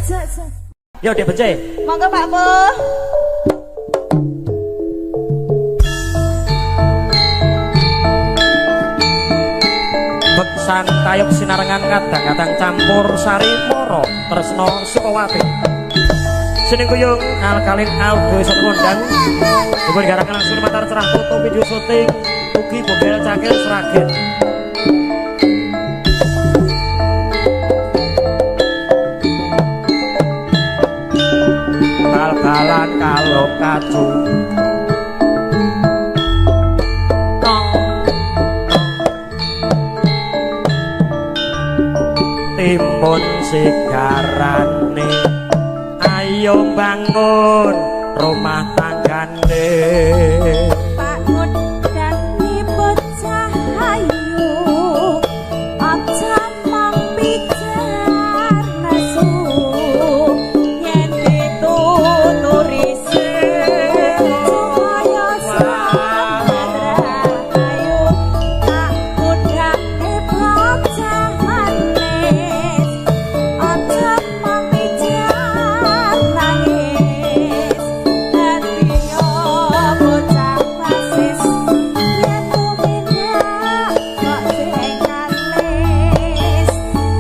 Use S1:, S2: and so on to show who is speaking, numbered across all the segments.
S1: Yo Dek Bence.
S2: Monggo Pak Bu.
S1: Beksan kayuk sinarengan kadang-kadang campur sari moro tresno Sukawati. Sini kuyung alkalin Aldo iso ngundang. Dipun garakan langsung matar cerah foto video syuting ugi bogel cakil seragen. Bal-balan kalau kaju timun sigarane ayo bangun rumah tanggane
S2: bangun dan bocah ayu aja mong pijar nesu yen dituturi supaya sadar ayu tak kudang bocah manis aja mong pijar nangis hatinya bocah masis yen tumindak kok sing kalis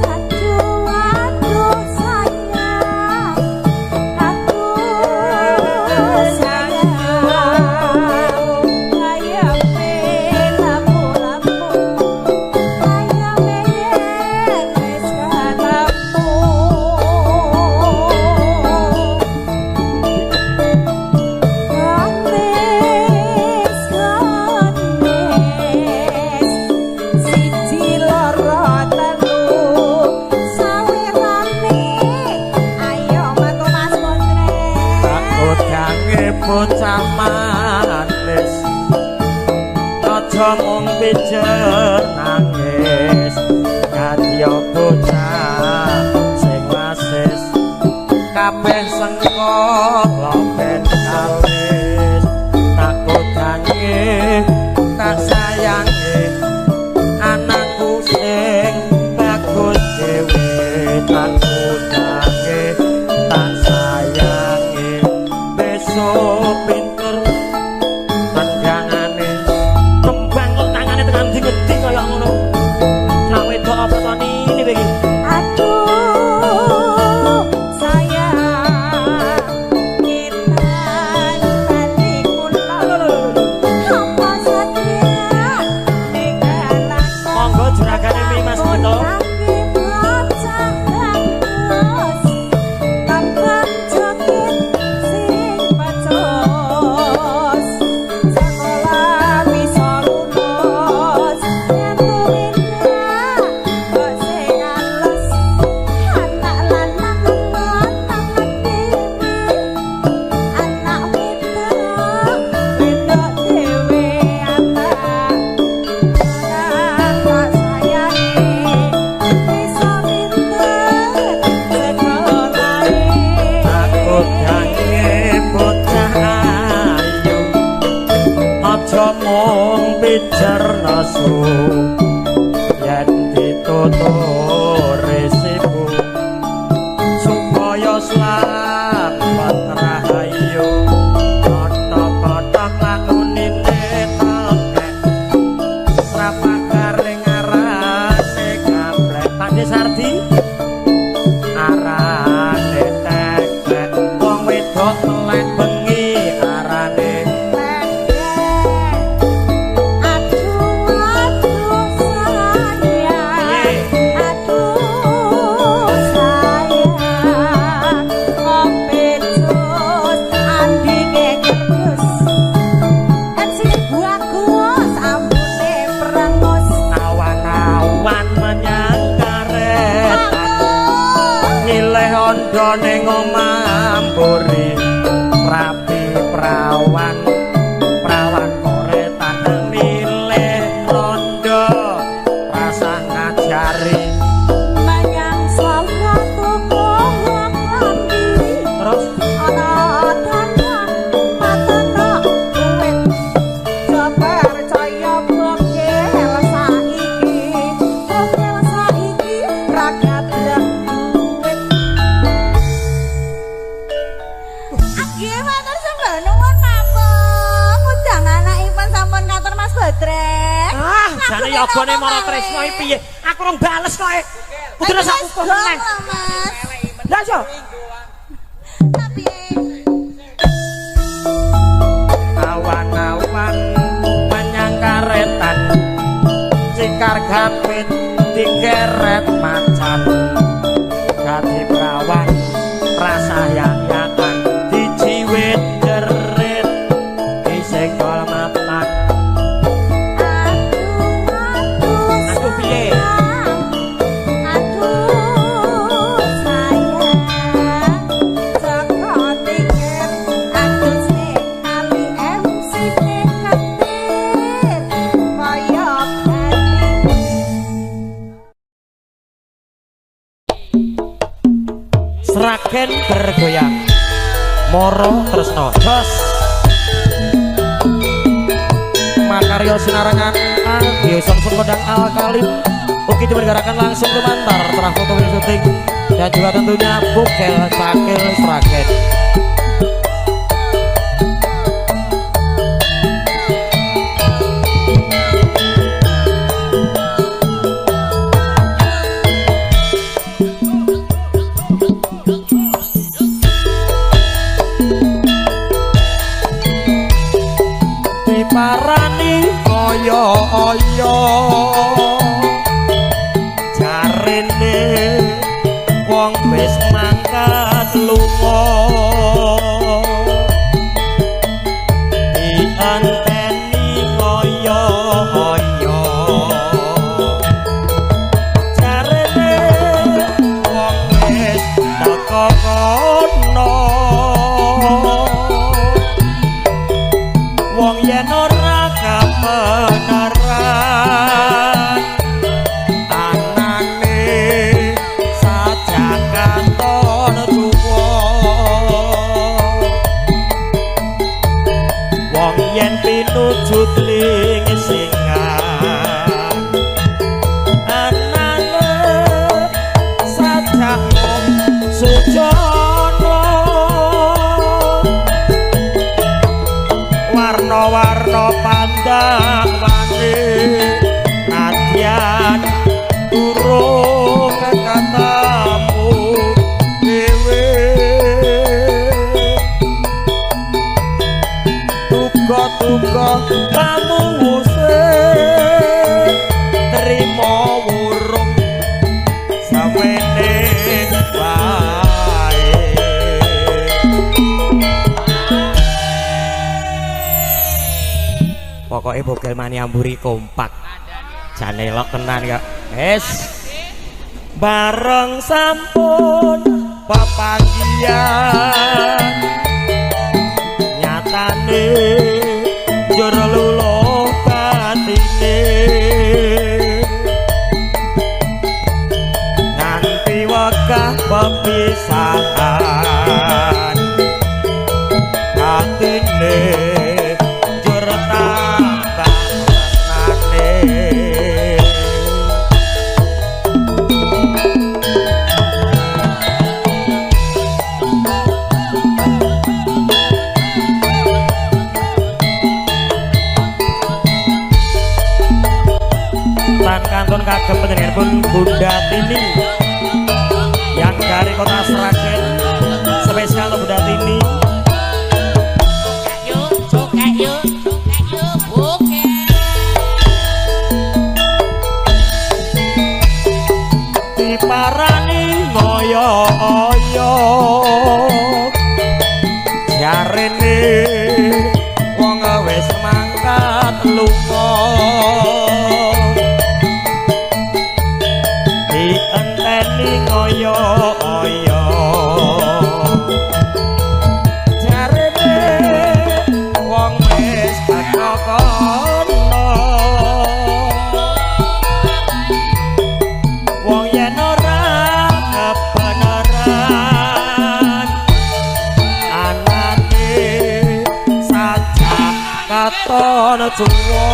S2: aduh aduh sayang aku sayang ayame lamu-lamu ayame wis katamu siji loro telu sawirane ayo matu Mas Mondre
S1: takut gange bocah manis aja mung pijer nangis kadya bocah sing wasis kabeh sengkok lopen kalis takut gange tak sayangi anakku sing bagus dhewe takut gange tak sayangi besok pinter tandangane tembang kok tangane tekan ndi-ndi kaya ngono cah wedok apa to ini iki
S2: aduh sayang kita bali kula apa saja ninggalan
S1: monggo juragane mi Mas Gito takut gange bocah ayu aja mung pijer nesu yen dituturi sibu supaya slamet rahayu kothok-kothok lakunine tokek srapa garing arane gablek Pandhe Sardi arane tekek wong wedok melek bengi arane awan-awan menyang karetan nyileh ondo ning omah mburi rapi prawan prawan koretan milih rondo rasa ngajari
S2: Bayang salatu kowang lambi
S1: terus
S2: ana dalan matana duit coba percaya bogel saiki rakyat dan duit
S1: regane Mara Tresna iki piye? Aku rung bales kok. Kudune sak kukuh meneh. Lah yo.
S2: Tapi
S1: awan-awan menyang karetan cikar gapit dikeret macan gati prawan rasa yang-yangan dijiwit jerit disenggol mapan aduh piye Sragen bergoyang Mara Tresna jos makarya sinarengan Desa Kondang Alkalim ugi dipergarakan langsung lumantar terah foto syuting dan juga tentunya Bukel Cakil Sragen parani kaya-kaya jarene wong wis mangkat lunga dianteni kaya-kaya jarene wong wis teko kono wong yen ora kebenaran anane sajak katon tuwa wong yen pinuju ling singan anane sajak sujono warna pandang wani nadyan durung katamu dewe tuga-tuga kamu wusik terima wurung samene bae pokoknya Bogel Mani Amburi kompak jan elok tenan kok wis bareng sampun pepanggihan nyatane njur luluh batine nganti wekah pepisahan atine kantun kagem panjenenganipun Bunda Tini yang dari kota Sragen spesial Bunda Tini coket yuk buket diparani ngoyo-oyo jarene wong wis mangkat lunga ngoyo-oyo jarene wong wis teko kono wong yen ora kebenaran anane sajak katon tuwa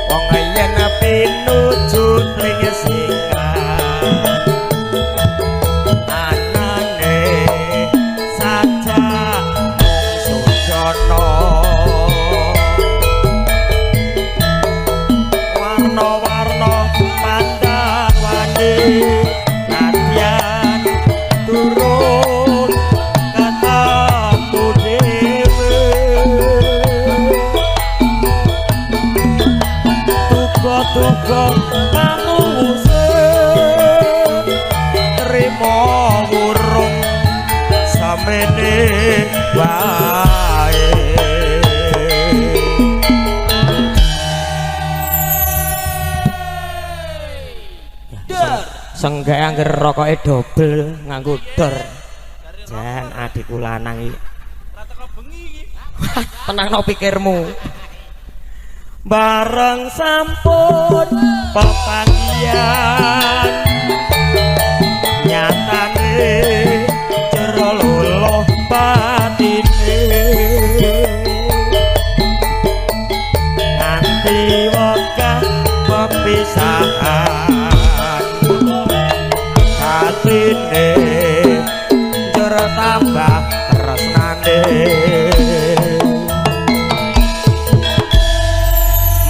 S1: wong yen pinuju ling singan anane sajak sujono panguse trimo wurung samene wae senggak angger rokoke dobel nganggo dor jan adikku lanang iki tenang no pikirmu bareng sampun pepanggian nyatane jero luluh batine nganti wekah pepisahan hatine jero tambah tresnane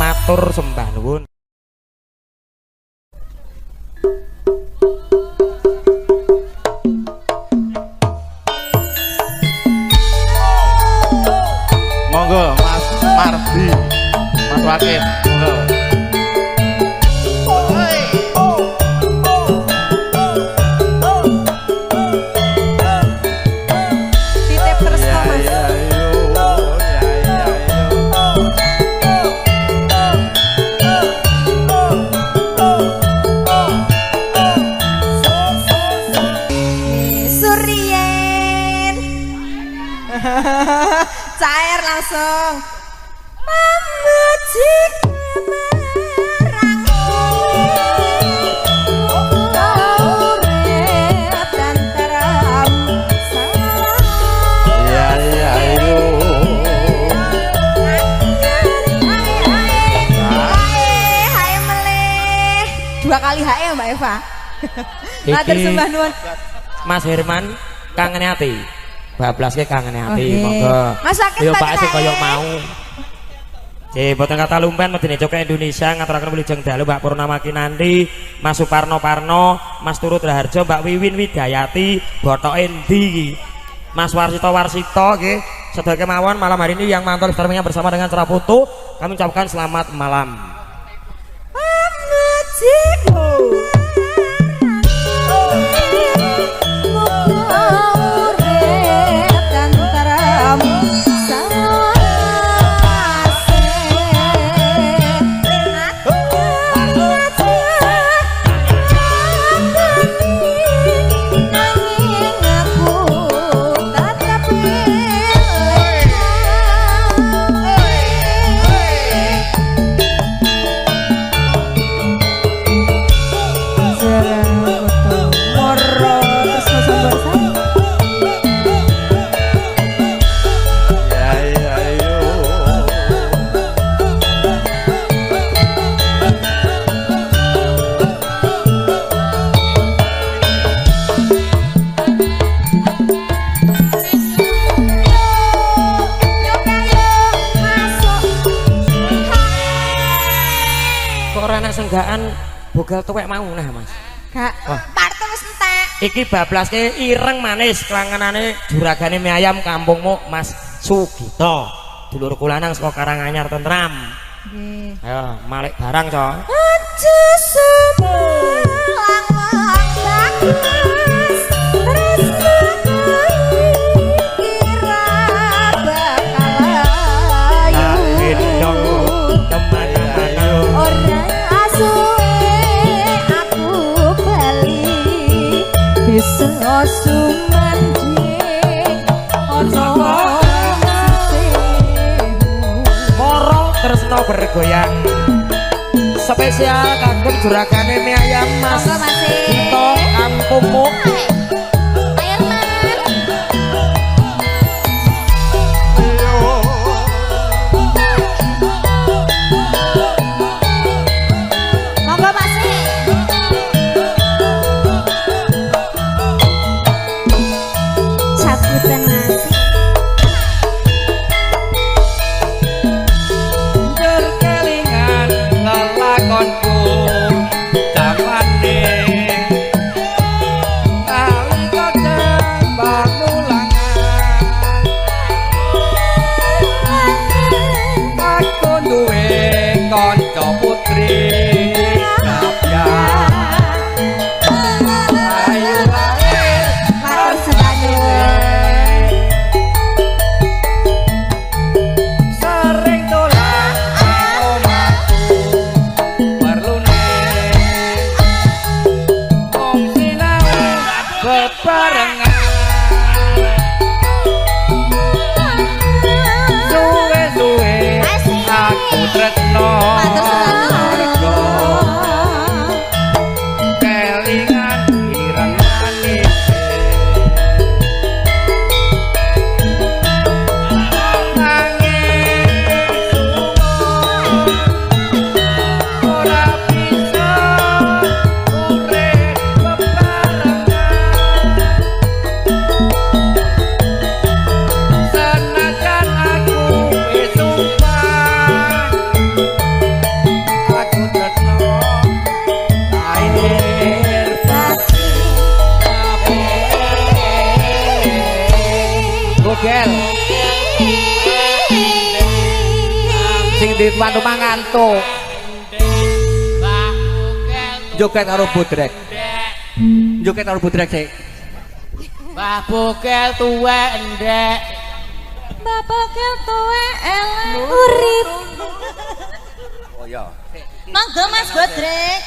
S1: matur sembah nuwun
S3: monggo Mas Mardi Mas Wakil monggo
S2: Titip Tresno Mas. Surien. Cair langsung. Memuji kemerang urip dan teram
S3: iya iya ayo
S2: Hai meleh. Dua kali hae Mbak Eva. Matur
S1: Iki-
S2: sembah nuwun.
S1: Mas Herman kangen ati bablaske kangen ati
S2: Oke.
S1: monggo
S2: Mas Wakil
S1: yo
S2: mboten
S1: Pak sing kaya
S2: ae.
S1: mau boten kata lumpen medine Jogja Indonesia ngaturaken wilujeng dalu Mbak Purnama Kinanti Mas Suparno Parno Mas Turut Raharjo Mbak Wiwin Widayati Botok Endi Mas Warsito Warsito nggih sedaya kemawon malam hari ini yang mantap streamingnya bersama dengan cara foto kami ucapkan selamat malam
S2: Memuji urip dan teram
S3: iya iya ayo
S1: kok ora ana senggaan bogal tuwek mau nah Mas
S2: Kak,
S1: Wah.
S2: partu wis entek.
S1: iki bablaske ireng manis kelanganane juragane mie ayam kampungmu Mas Sugito dulur kulanang saka Karanganyar tentram
S2: Nggih.
S1: ayo malik barang co
S2: Aja semelang bagus tresno kira bakal
S1: gendong
S2: ayu
S1: kemana-mana
S2: orang asuhe aku bali bisa sumandi ono
S1: moro tresno bergoyang spesial kagem juragane mie ayam Mas
S2: Monggo, Mas.
S1: Sugito kampungmu
S2: Ayo man. Monggo Mas. Cabutan Mas.
S1: Njur kelingan lelakonku jamane
S4: bebarengan suwe-suwe aku tresno marga kelingan ireng manis ora bisa urip bebarengan senajan aku wis sumpah aku tresno lahir batin Gogel sing dipantu mangantuk joget karo budrek joget karo budrek sik Mbah Bokel tuwek ndek
S2: Bapak kel tuwe elek urip.
S4: oh ya
S2: Monggo Mas Bodrek.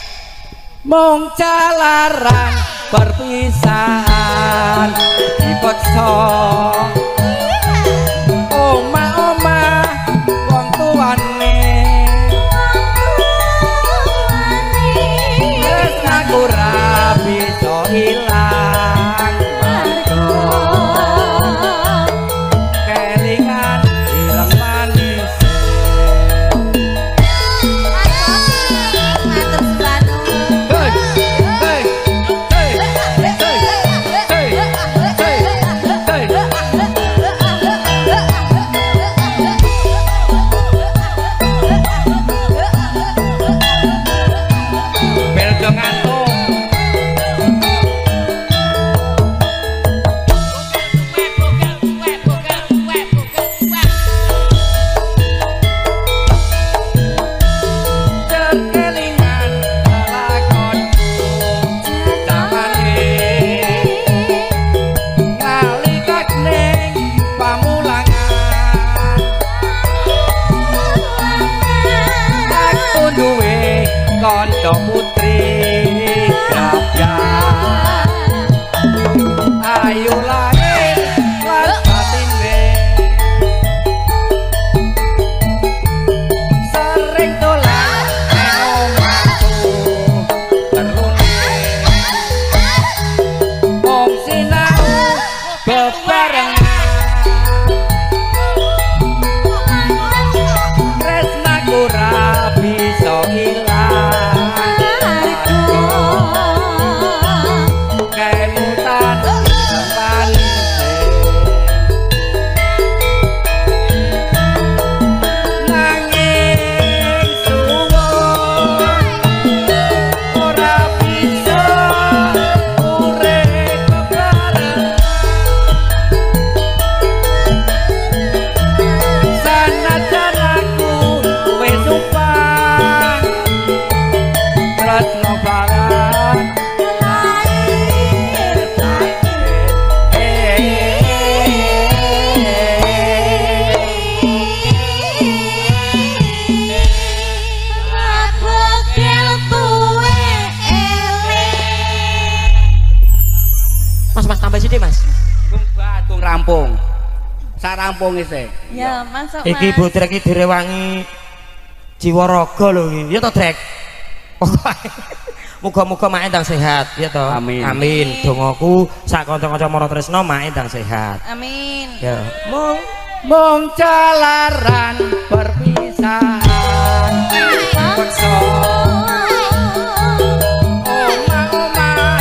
S4: mung calaran perpisahan dipaksa omah-omah wong tuane wis aku ra bisa ilang marga kelingan ireng manis
S2: Matur suwun.
S4: hey hey hey hey hey hey bel do ngantuk kelingan lakonku jamane ngalikane pamulangan aku duwe kanca putri grabyan ayu lahir lan batine sering dolan nang omahku terune wong sinau bebarengan tresnaku ra bisa ilang kemutan panise nanging suwon ora bisa urip bebarengan sanajan aku wis sumpah tresno banget lahir batin
S2: Bapak kel tuwe elek.
S1: Mas tambah sithik Mas.
S4: Tung rampung sarampung isih
S2: Ya, masuk
S1: Iki
S2: Mas.
S1: Bodrek iki direwangi jiwa raga lho iki. Ya to, Drek. Pokoke muga-muga mak endang sehat ya to.
S4: Amin.
S1: Amin. Dongaku sak kanca-kanca Mara Tresna mak endang sehat.
S2: Amin.
S1: Ya.
S4: mung calaran perpisahan paksa omah-omah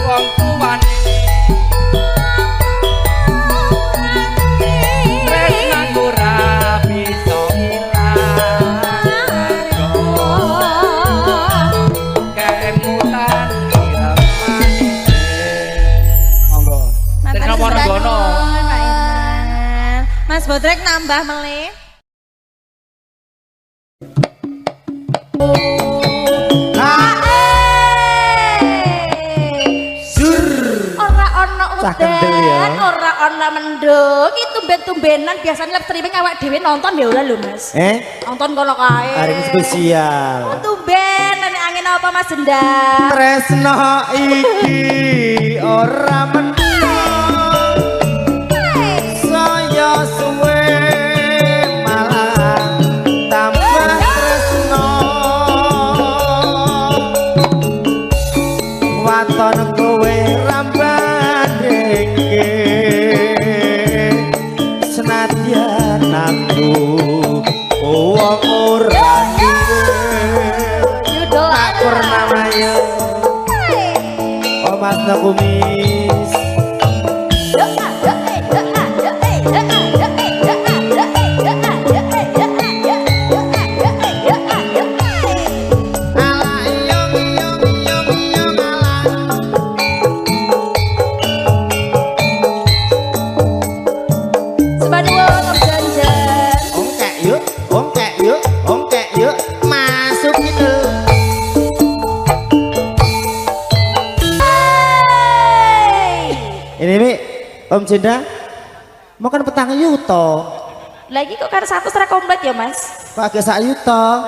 S4: wong tuane tresnaku ra bisa ilang kemutan ireng manis monggo
S2: Matur
S4: Tresna
S2: suwun,
S4: Wargono.
S2: Pak Irwan. Mas Bodrek nambah melih. Ora ana udan, ora ana mendung. Itu tumben-tumbenan biasanya live streaming awak dhewe nonton ya ora lho, Mas. Nonton kono kae.
S5: Hari ini spesial.
S2: Tumben nek angin apa Mas Dendang?
S5: Tresno iki ora men Purnama yo Mas no kumis Om Cinda, makan petang yuto.
S2: Lagi kok kan satu secara komplit ya mas?
S5: Pakai sak yuto.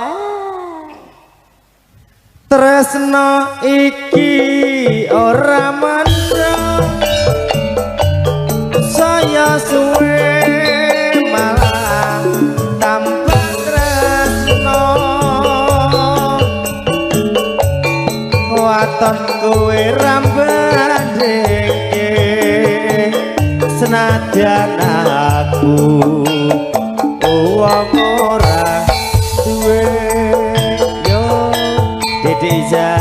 S5: Tresno iki ora mandang, saya suwe malah tambah tresno. Waton kowe rambanding senajan aku wong ora duwe yo Dedeza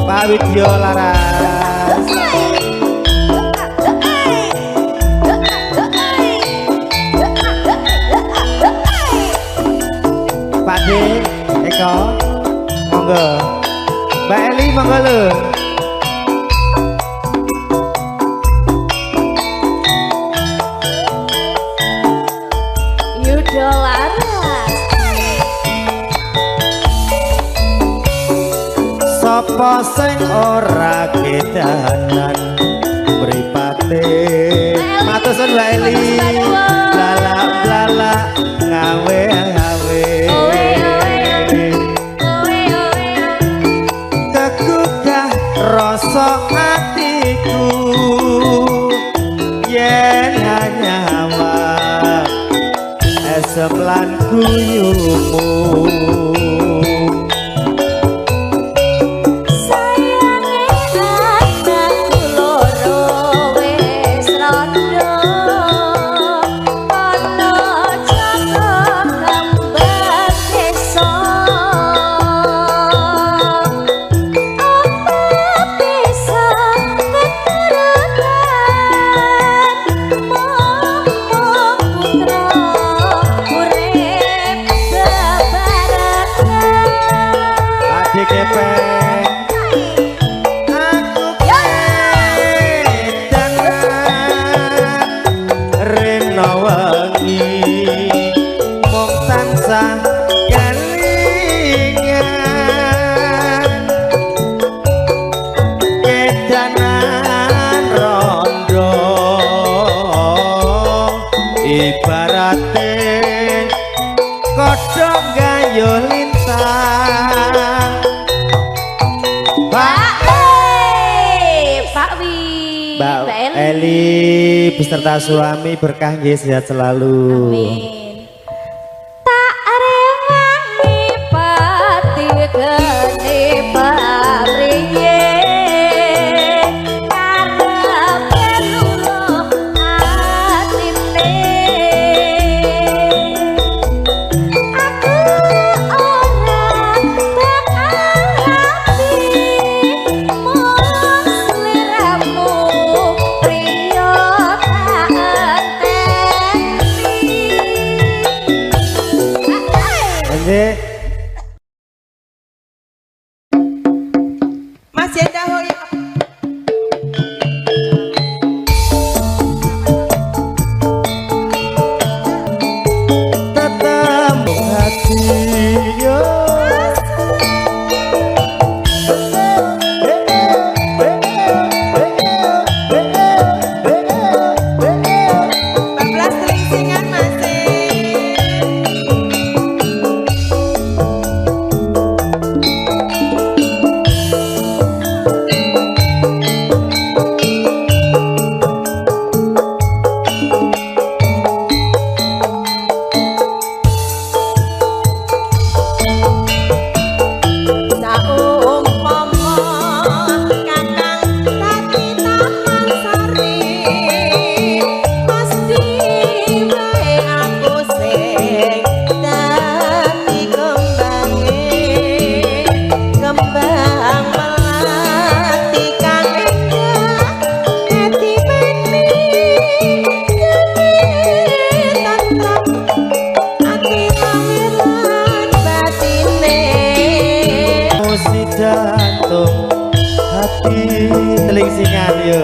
S5: pawit yo laras Pak De Eko monggo Mbak Eli monggo lho sapa sing ora kedanan mripate matusun Mbak Eli blalak-blalak ngawe-ngawe kegugah rasa atiku yen nyawa esem lan guyumu Eli beserta suami berkah nggih sehat selalu.
S2: Amin. Tak rewangi pati geni paringe karepe luluh atine aku ora berarti mung sliramu priya tak enteni
S5: jantung hati teling singan yo.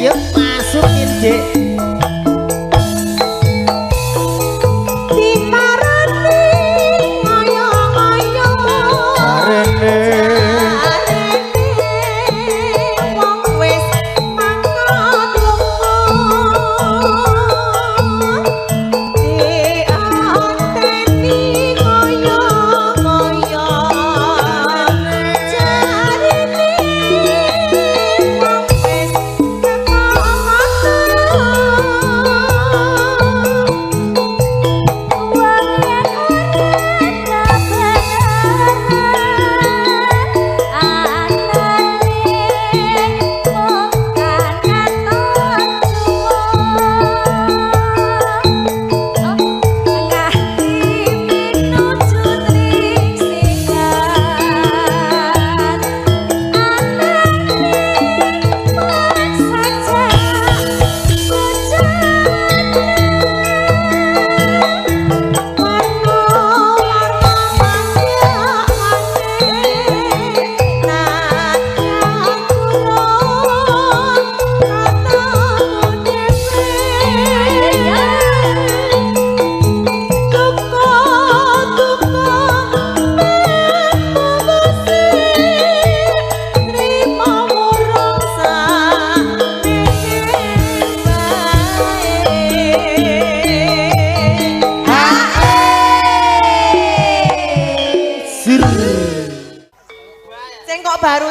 S5: Masukin Dik.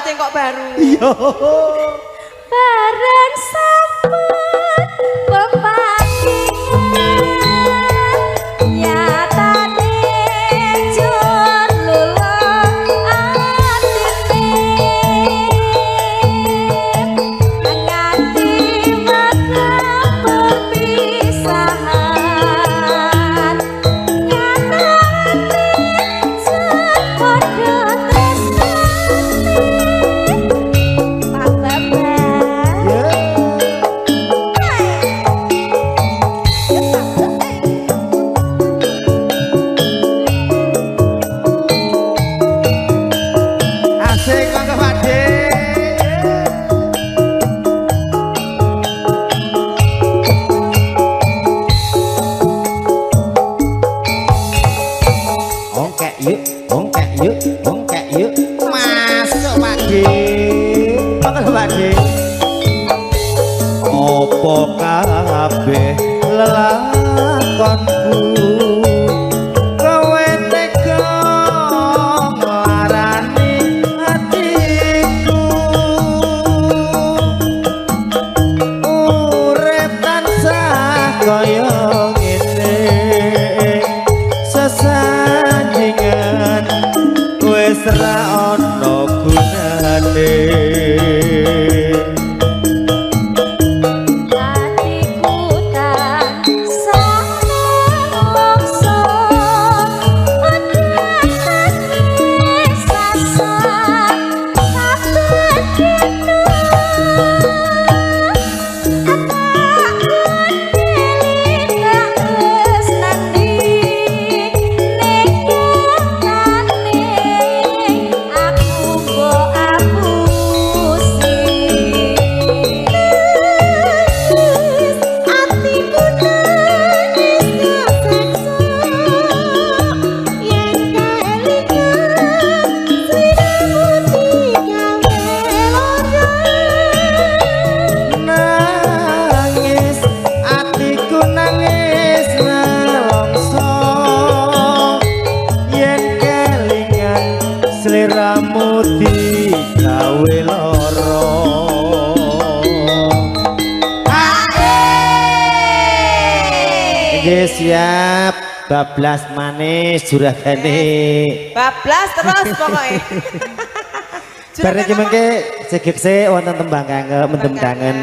S6: Cengkok baru.
S2: Bareng sambut pepanggihan nyatane jur lulung atine nganti makan perpisahan nyatane sepodo
S5: opo kabeh lelakonku kowe tega nglarani hatiku urip tansah kaya ngene sesanjingan wis ra ono gunane. Sliramu digawe lara nggih siap bablas manis juragane
S6: Bablas terus pokoknya.
S5: Bareng iki mengke segekse wonten tembang kangge mendem kangen.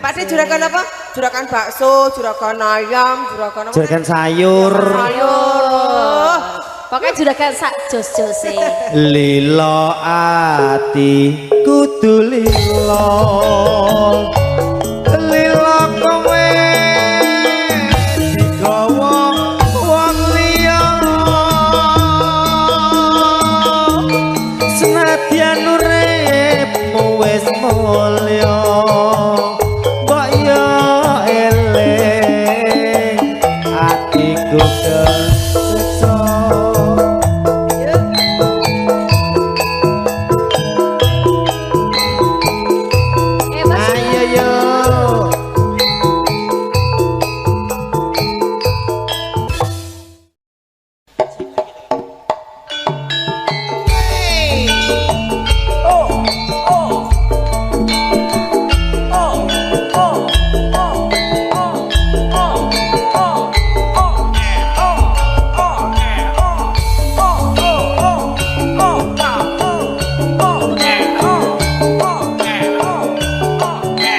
S6: Pak De juragan apa? Juragan bakso, juragan ayam, juragan apa?
S5: Juragan sayur.
S6: Sayur.
S2: Pokoknya juragan sak jos-jose.
S5: Lilo ati kudu lilo. Lilo kowe digawa wong liya. Senadyan uripmu wis mulya. Mbok yo eling atiku kesiksa. Ayo yo.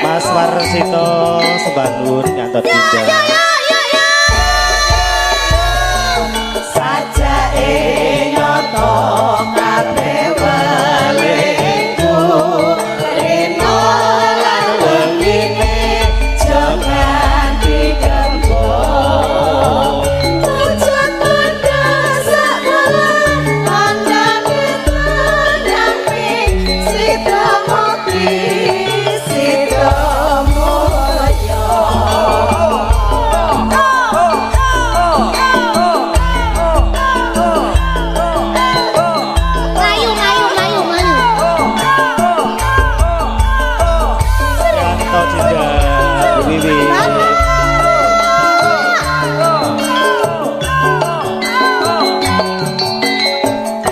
S5: Mas Warsito Sebangun ngantot pindah.
S6: Sajake nyoto kabeh welingku rino lan wengine jangan digembok pucuk pendesak bulan pandang itu nyampi sida mati sida moyo.
S5: Ngantot pindah. Wiwi.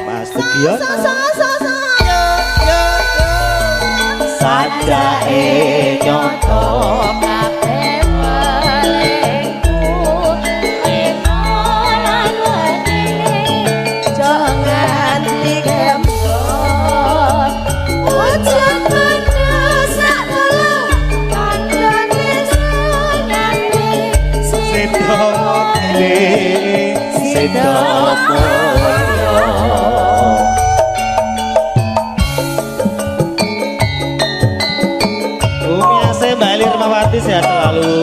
S5: Mas Sugiono. Sajake nyoto
S2: Kabeh welingku rino lan wengine
S6: Jangan digembok
S2: pucuk pendesak bulan pandang itu nyampi
S5: Sida mati sida moyo. Bumi Ase Mbak Eli Remawati sehat selalu.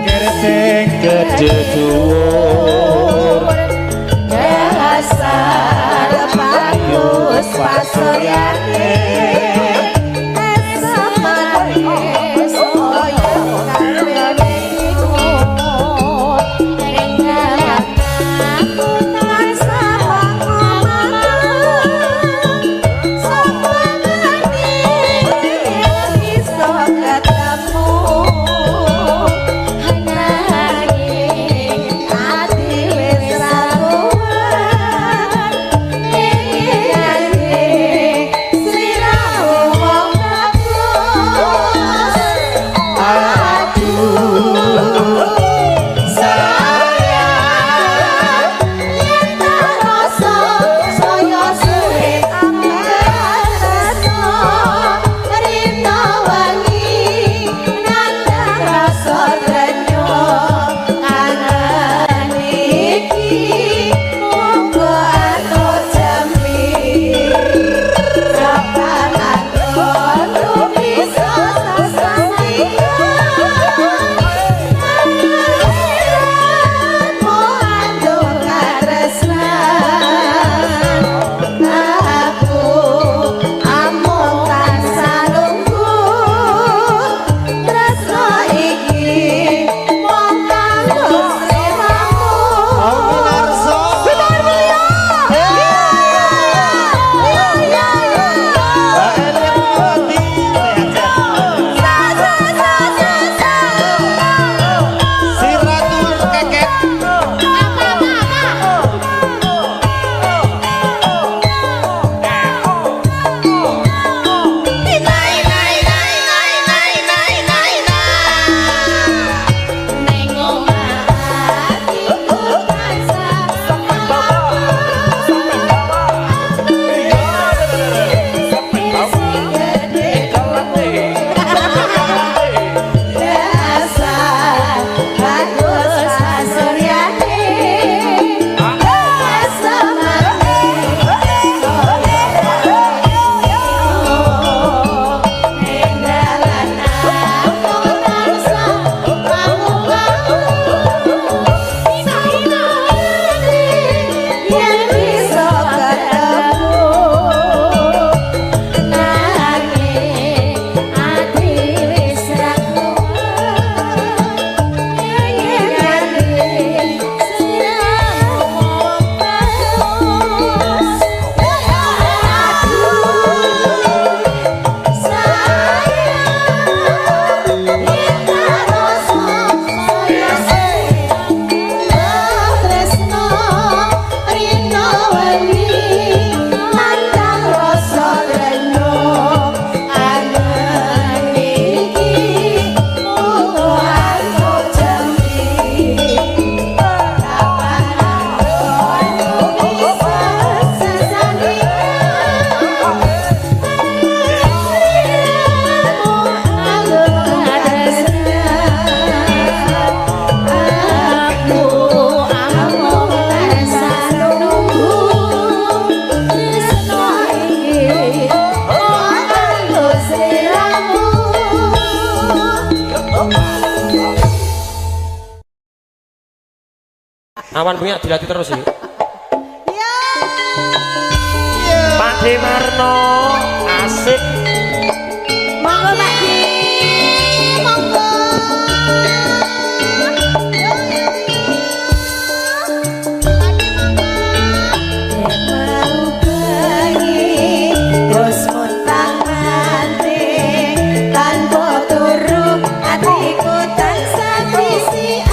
S5: Kersing gede dhuwur.
S6: dasar bagus pasoyane semaris oyo kabeh iku ning aku tansah samangane iso ketemu hanya
S1: Awan bunyi dilatih terus sih.
S2: Ya.
S1: Pak Demarno asik.
S2: Monggo Pak Di. Monggo. Terus muntang manting tanpa turu hatiku tansah bisian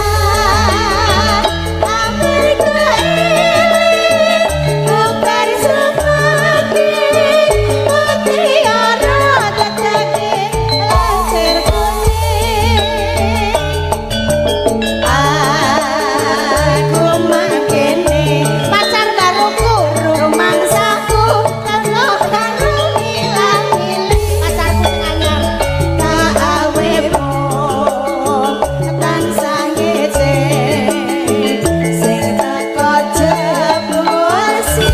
S2: Amerika ini bukan semati mutiara tetake lancir kuning aku mangkene pacar karo rumangsaku karo ilang-iling pacarku sing anyar tak awemu tansah ngece sing teko jebul si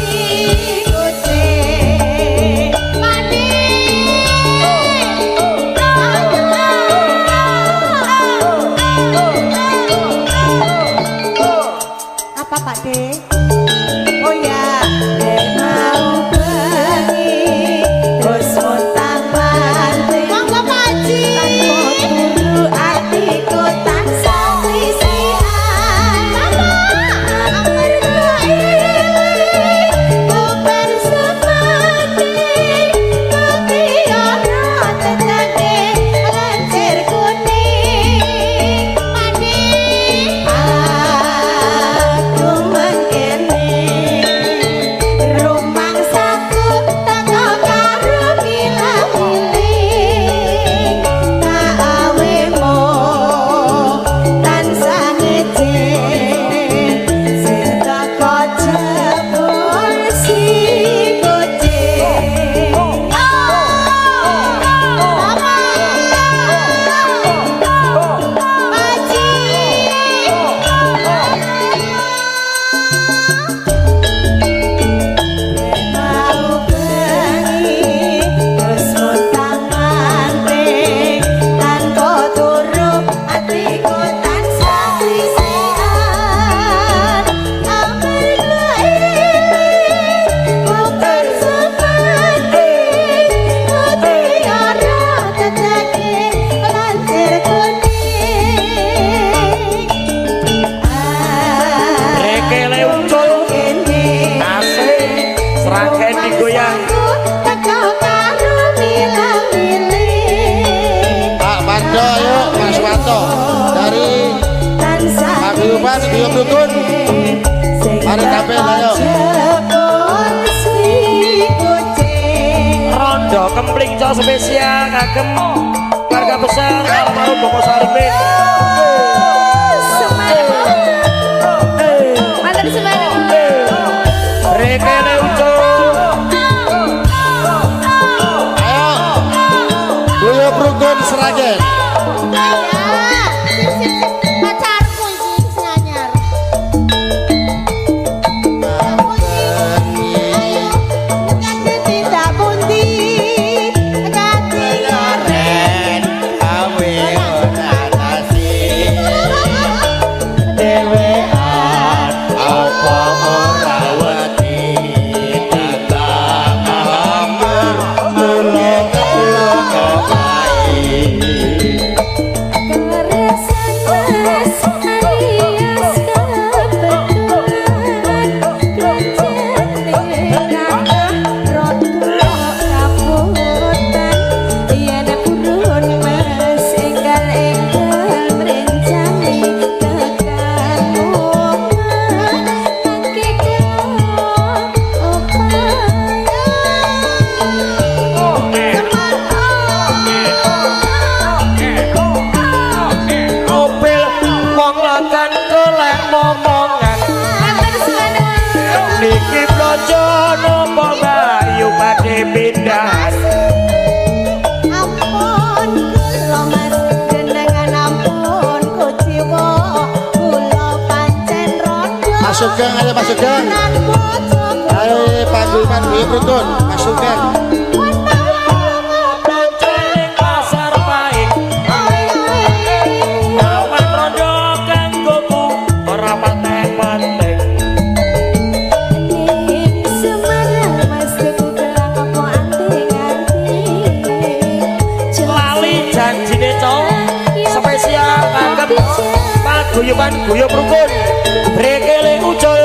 S2: kucing mani apa Pak De? Oh ya, mau bengi terus muntang manting. Monggo Pak Haji. Tanpa turu hatiku tansah risian. Mama, amarga ini bukan semati mutiara tetake lancir kuning. Mani, aku mangkene rumangsaku teko karo ilang-iling tak awemu tansah ngece sing teko jebul si kucing mau bengi terus muntang manting tanpa turu hatiku tansah risian amarga ini bukan semati mutiara tetake lancir kuning
S1: Rekele ucul asik seragen digoyang.
S2: teko karo milang-miling
S3: Pak Parjo yuk Mas Wanto dari
S2: tansah
S3: Paguyuban Guyub Rukun. Mari tampil, ayo.
S2: jebul si kucing
S1: Rondo kempling cok spesial kagem keluarga besar almarhum Boko Sarmin.
S2: Matur semangat.
S1: Rekele ucul.
S3: Ayo. Guyub Rukun Sragen.
S2: Pacarku iki sing anyar. Tidak pundi kati laren
S3: Awe nasi
S2: dewean
S3: apa ora wedi datang amar mulung-mulung baik.
S1: Mobil wong lakan golek momongan. Niki blojo nopo bayu badhe pindah.
S2: Ampun kula Mas jenengan ampun kuciwa kula pancen rondo
S3: Mas Sugeng, ayo Mas Sugeng. Ayo Paguyuban Guyub Rukun Mas Sugeng.
S1: Bonceng pasar paing. Awan rondo kanggoku ora patek-patek. ngrungokaken paguyuban guyub rukun brekele ucul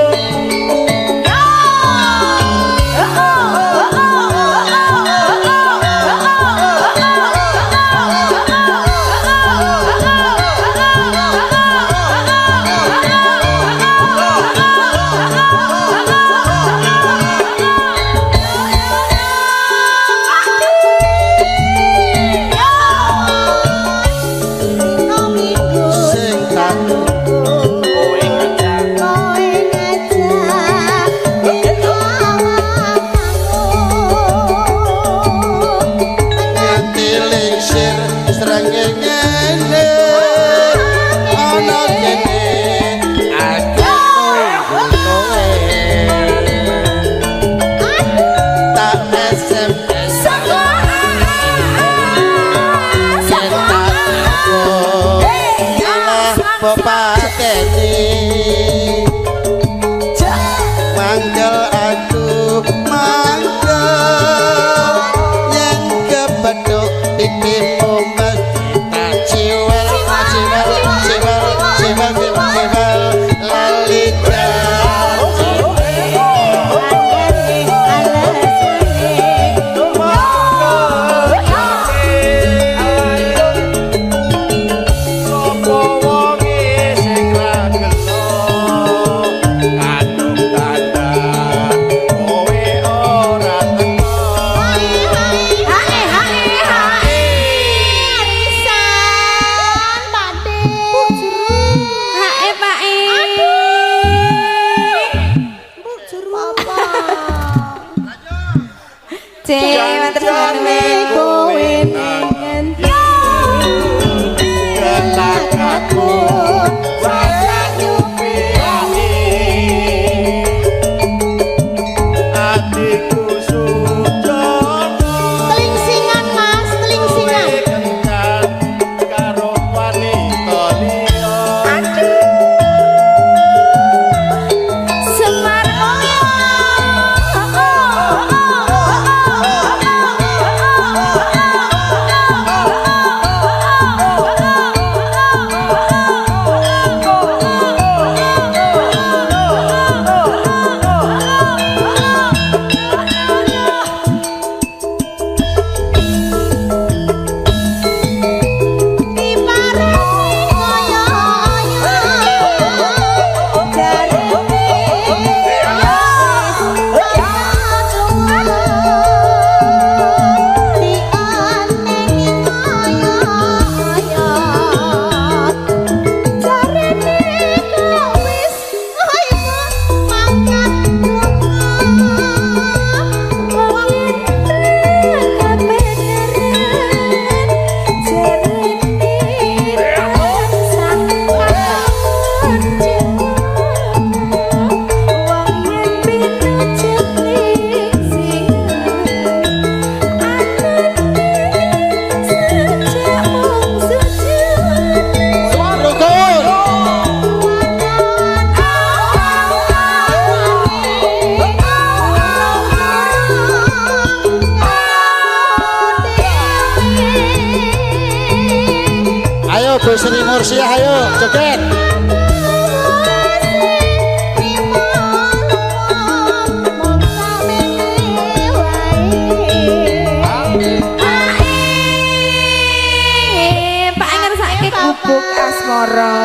S3: manggel aku manggel yang kebeduk pipimu kita ciwel ciwel ciwel ciwel ciwel lali Bu Sri Mursiah, ayo joget.
S2: Pak ngersake gubuk asmara.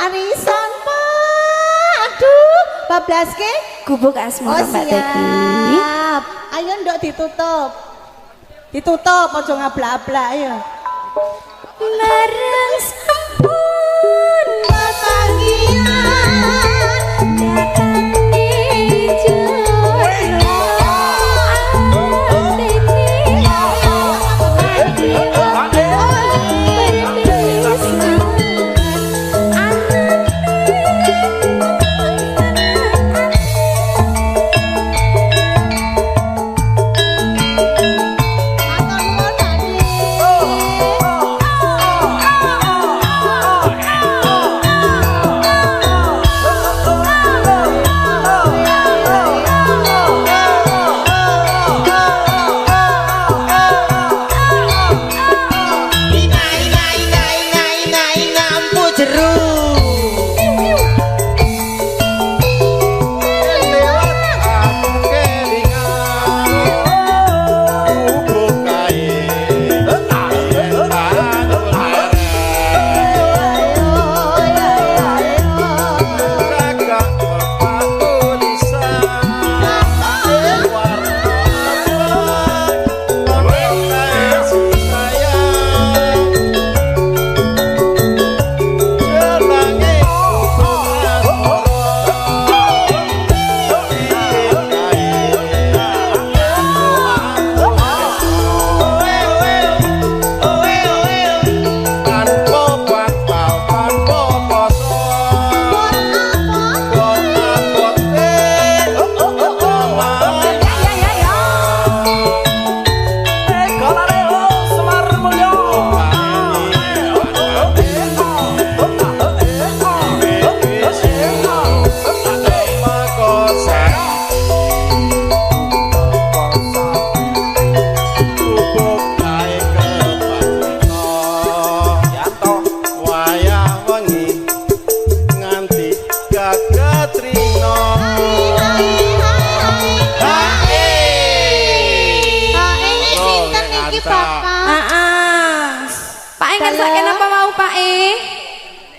S2: Arisan Pak. Aduh, bablaske gubuk asmara Mbak Teki. Ayo ndok ditutup. Ditutup aja ngablak-ablak ayo. Larang sampun bahagian datang di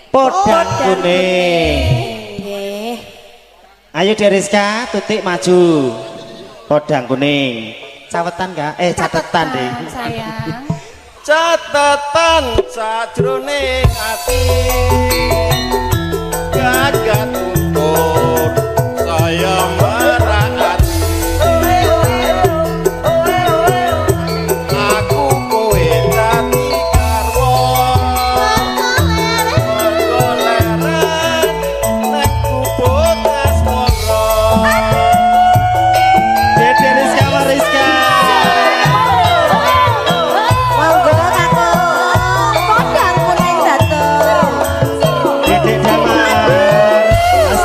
S5: Podang kuning. Ayo Deriska, Tutik maju. Podang kuning. Cawetan Kak? Catetan deh.
S2: Sayang.
S3: Catetan sajroning ati. Gagat tuntun saya merati. Aku kowe dadi karwo.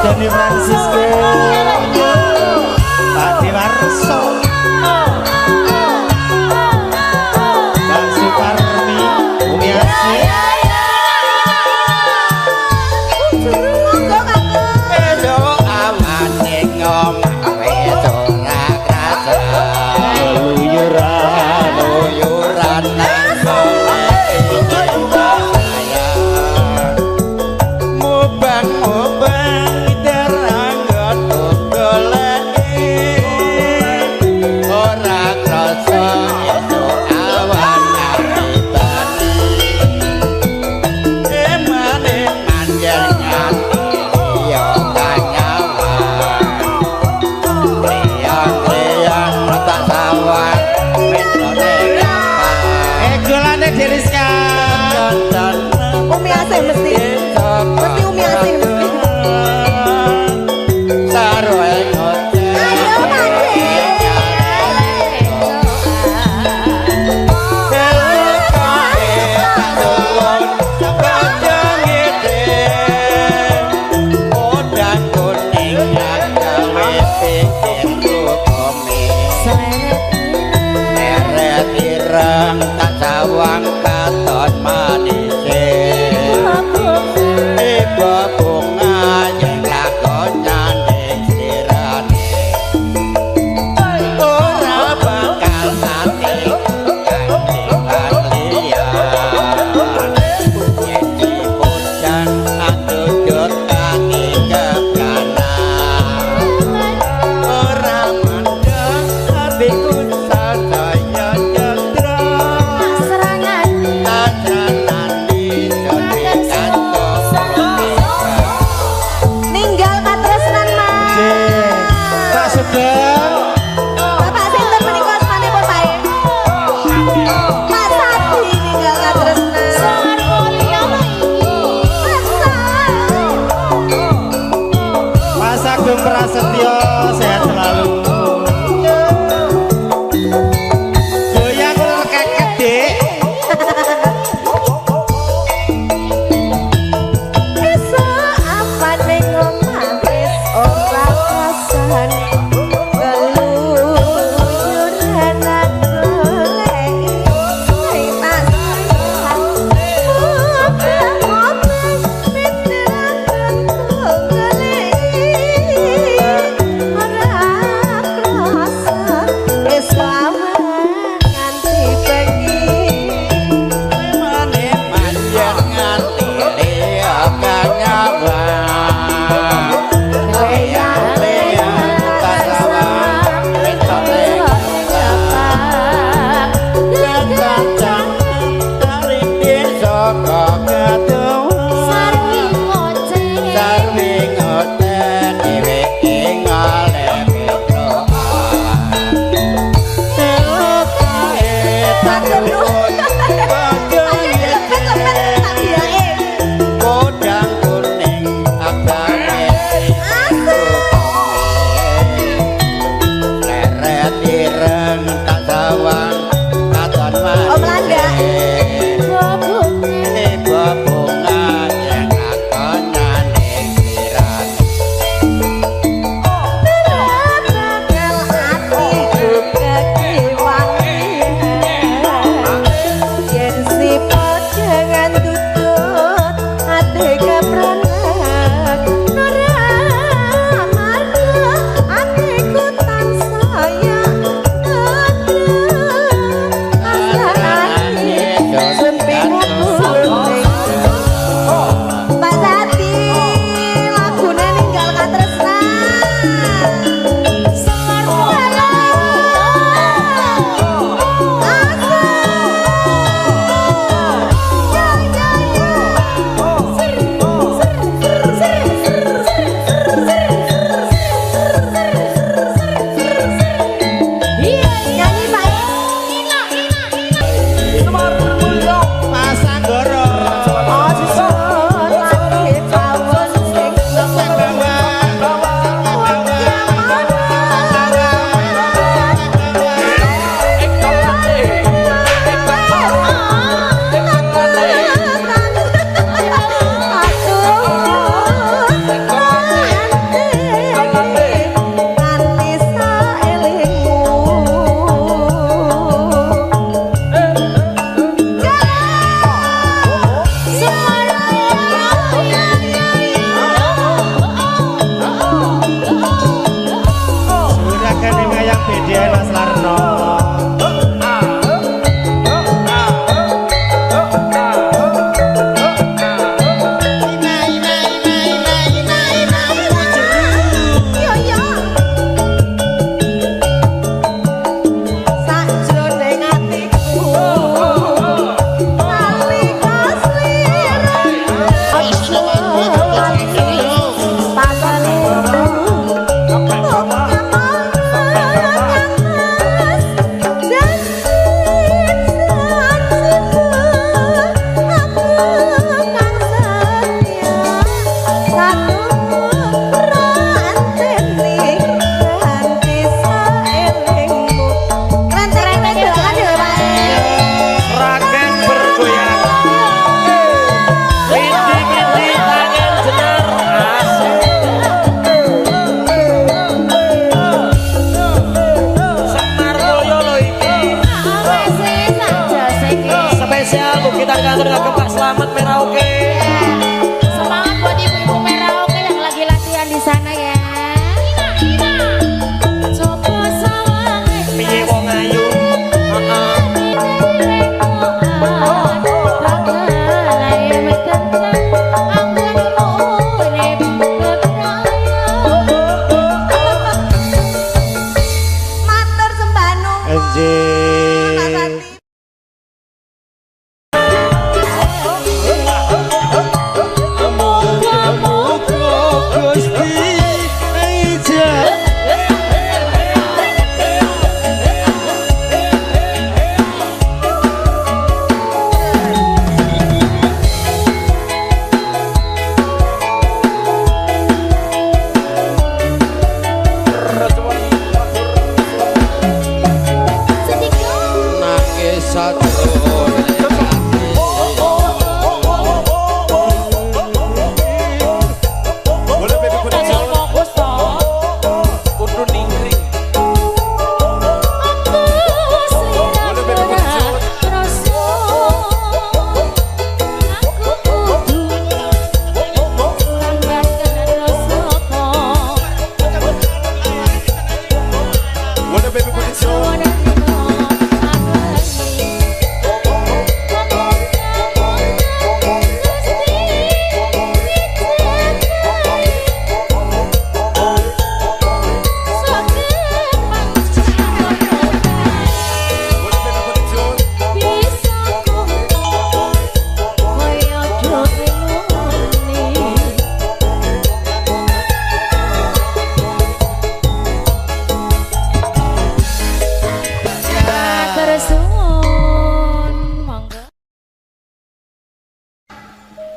S5: Doni Francisco Pak Dewarso Mbak Suparmi Umi Asih
S3: Edo amane ngomawe corak rasa
S5: Luyuran
S3: Luyuran nang soleh cinta saya Mubang-mubang
S5: Deriska
S6: Umi Asih mesti Umi Asih mesti
S3: Sarwe ngote
S6: ayo
S3: Sawang katon manise ibu bunga yang lakonan dikirane ora bakal mati kanthi liyan yen dipundang atujut kaki keganan ora mandang hatiku sadaya
S6: ninggal katresnan Mas
S5: Pak Sugeng
S6: Bapak sinten menika asmanipun Pak Mas Sadi ninggal katresnan Sar mulia
S5: Mas Agung Prasetyo sehat selalu goyang keket Dik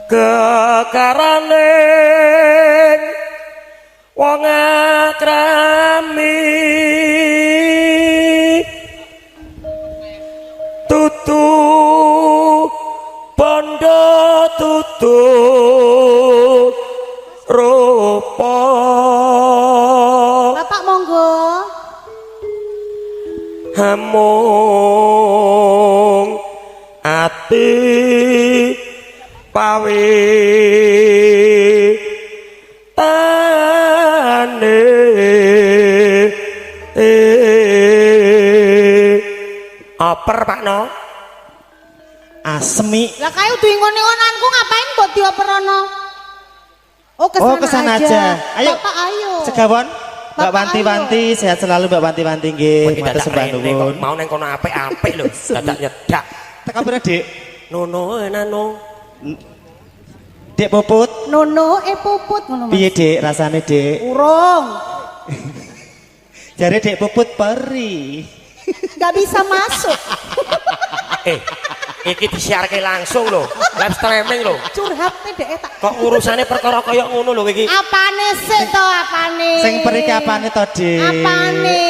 S1: kekarane wong akrami tutu bondo tutu rupa
S2: Bapak monggo
S1: hamung ati pawe tane oper Pak No
S5: Asmi.
S2: lah kae udu ingon-ingonanku ngapain mbok dioperono oh kesana,
S5: aja. Ayo.
S2: Bapak ayo
S5: Segawon. Mbak
S2: Bapak,
S5: Wanti-Wanti sehat selalu Mbak Wanti-Wanti nggih. Matur sembah nuwun.
S1: mau neng kono apik-apik lho dadak nyedak
S5: Teka pira, Dik?
S1: nono nano
S5: Dik Puput.
S2: Nono puput ngono Mas
S5: Piye, Dik? Rasane, Dik?
S2: urung
S5: Jare Dik Puput peri.
S2: nggak bisa masuk
S1: iki disiarke langsung lho live streaming lho
S2: curhat dek tak
S1: kok urusane perkara kaya ngono lho iki
S2: apane sih to apane
S5: Sing peri ki apane to, Dik?
S2: apane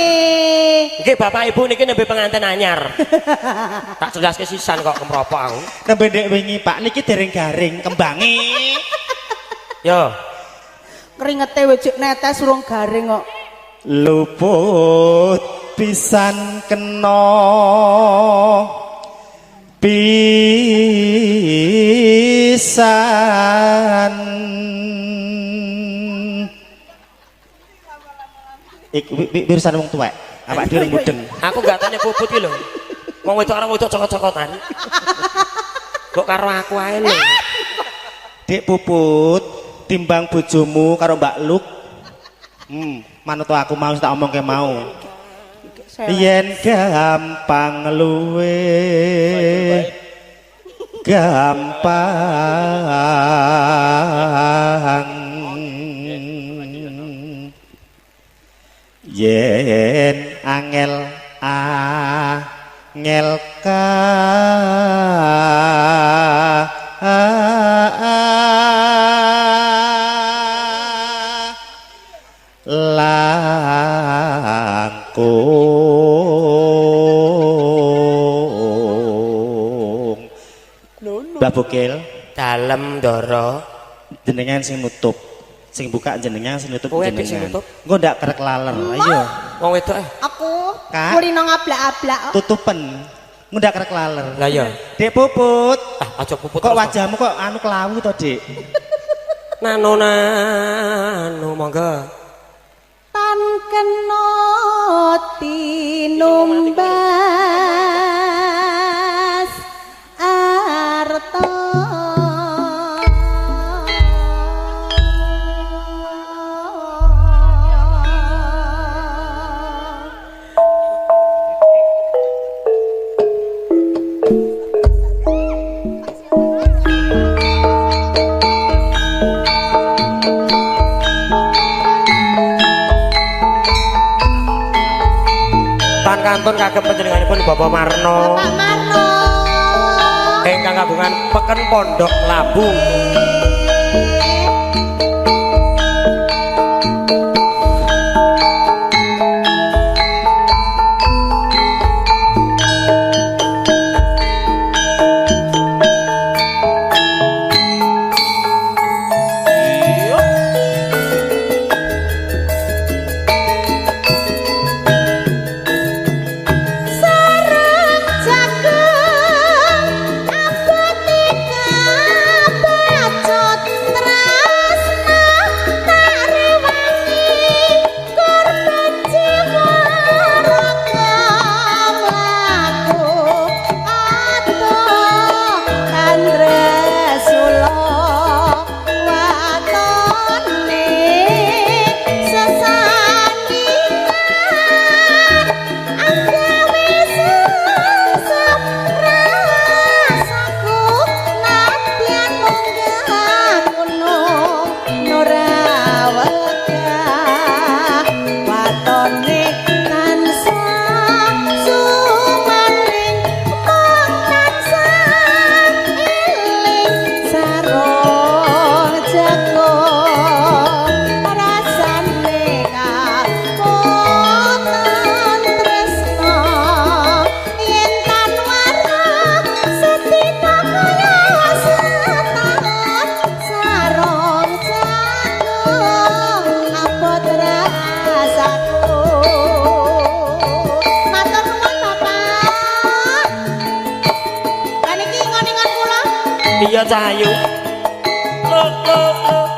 S1: nggih bapak ibu niki nembe pengantin anyar tak jelaske sisan kok kemropok aku
S5: Nembe ndek wingi, Pak, niki dereng garing kembangi.
S1: yo
S2: keringete wejek netes urung garing kok
S5: Luput pisan kena pisan pisan wong tuwek awak dhewe mudeng
S1: aku gak tanya puput ki lho wong wedok karo wedok cokot-cokotan kok karo aku ae lho
S5: Dik Puput timbang bojomu karo Mbak Luk manut aku mau tak omongke mau yen gampang luwe gampang yen angel angel langkung Mbak Bukil
S1: dalem ndara
S5: jenengan sing nutup sing buka jenengan sing nutup
S1: Kowe sing
S5: jenengan
S1: nutup?
S5: engko ndak kerek laler ayo
S1: wong wedok
S2: aku
S5: Kak.
S2: kulino ngablak-ablak
S5: tutupen engko ndak kerek laler
S1: lah ya
S5: Dik Puput
S1: aja puput
S5: kok
S1: terus,
S5: wajahmu kok anu kelawu to Dik
S1: nano monggo
S2: tan kena tinumbas arta
S1: kantun kagem panjenenganipun Bapak Marno
S2: Pak Marno
S1: ingkang kagungan peken Pondok Labu
S2: sareng jagung abote kabeh
S1: Cahayu. Lo